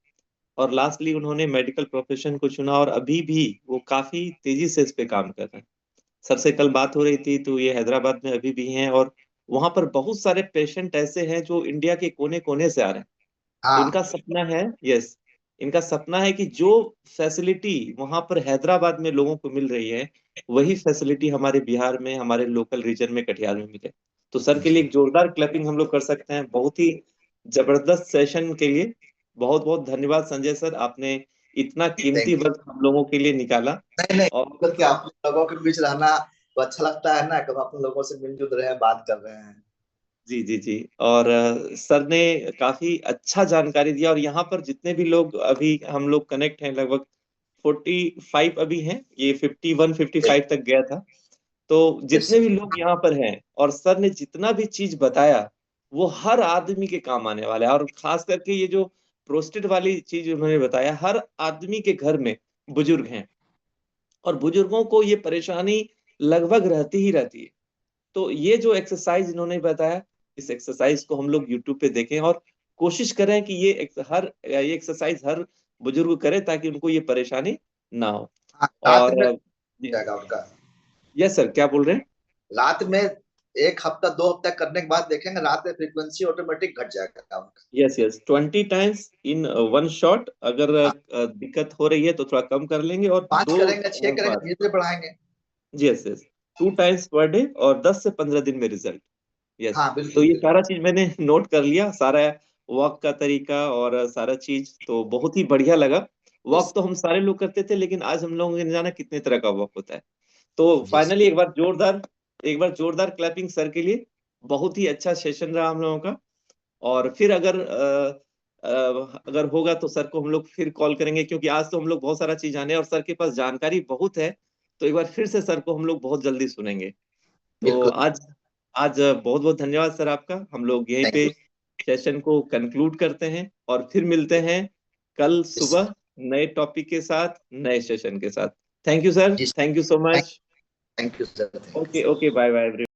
और लास्टली उन्होंने मेडिकल प्रोफेशन को चुना और अभी भी वो काफी तेजी से इस पे काम कर रहे हैं। सर से कल बात हो रही थी तो ये हैदराबाद में अभी भी हैं, और वहां पर बहुत सारे पेशेंट ऐसे हैं जो इंडिया के कोने कोने से आ रहे हैं। तो हाँ इनका सपना है, यस, इनका सपना है कि जो फैसिलिटी वहां पर हैदराबाद में लोगों को मिल रही है, वही फैसिलिटी हमारे बिहार में, हमारे लोकल रीजन में, कटिहार में मिले। तो सर के लिए एक जोरदार क्लैपिंग हम लोग कर सकते हैं। बहुत ही जबरदस्त सेशन के लिए बहुत बहुत धन्यवाद संजय सर, आपने इतना कीमती थैंक यू। वक्त हम लोगों के लिए निकाला। नहीं नहीं, और मतलब कि आप लोगों के बीच रहना तो अच्छा लगता है ना, कब आप लोगों से मिलजुल रहे हैं, बात कर रहे हैं। जी जी जी, और सर ने काफी अच्छा जानकारी दिया। और यहाँ पर जितने भी लोग अभी हम लोग कनेक्ट हैं, लगभग 45 अभी हैं, ये 51 55 तक गया था। तो यस जितने सर। भी लोग यहाँ पर हैं, और सर ने जितना भी चीज बताया, वो हर आदमी के काम आने वाला है। और खास करके ये जो प्रोस्टेट वाली चीज उन्होंने बताया, हर आदमी के घर में बुजुर्ग हैं, और बुजुर्गों को ये परेशानी लगभग रहती ही रहती है। तो ये जो एक्सरसाइज इन्होंने बताया, इस एक्सरसाइज को हम लोग यूट्यूब पे देखें और कोशिश करें कि ये एक्सरसाइज हर बुजुर्ग करे, ताकि उनको ये परेशानी ना हो। हाँ, रात और में जाएगा उनका। यस सर, क्या बोल रहे हैं? रात में 1 हफ्ता 2 हफ्ता करने के बाद देखेंगे रात में फ्रीक्वेंसी ऑटोमेटिक घट जाएगा उनका। Yes yes, 20 times in one shot. अगर हाँ, दिक्कत हो रही है तो थोड़ा कम कर लेंगे, और 5 दो करेंगे, 6 करेंगे, बार। धीरे धीरे बढ़ाएंगे। जी yes yes, 2 times per day, और 10 से 15 दिन में रिजल्ट। यस। हाँ तो बिल्कुल ये बिल्कुल। सारा चीज मैंने नोट कर लिया, सारा वॉक का तरीका और सारा चीज तो बहुत ही बढ़िया लगा। यस वॉक तो हम सारे लोग करते थे, लेकिन आज हम लोगों ने जाना कितने तरह का वॉक होता है। तो यस। फाइनली एक बार जोरदार क्लैपिंग सर के लिए। बहुत ही अच्छा सेशन रहा हम लोगों का। और फिर अगर होगा तो सर को हम लोग फिर कॉल करेंगे, क्योंकि आज तो हम लोग बहुत सारा चीज जाने, और सर के पास जानकारी बहुत है। तो एक बार फिर से सर को हम लोग बहुत जल्दी सुनेंगे। तो बिल्कुल। आज आज बहुत बहुत धन्यवाद सर आपका। हम लोग यहीं थैंक पे यू। सेशन को कंक्लूड करते हैं, और फिर मिलते हैं कल यस सुबह नए टॉपिक के साथ, नए सेशन के साथ। थैंक यू सर, जी। Thank you so much. Thank you sir, thank okay you. Okay, bye bye.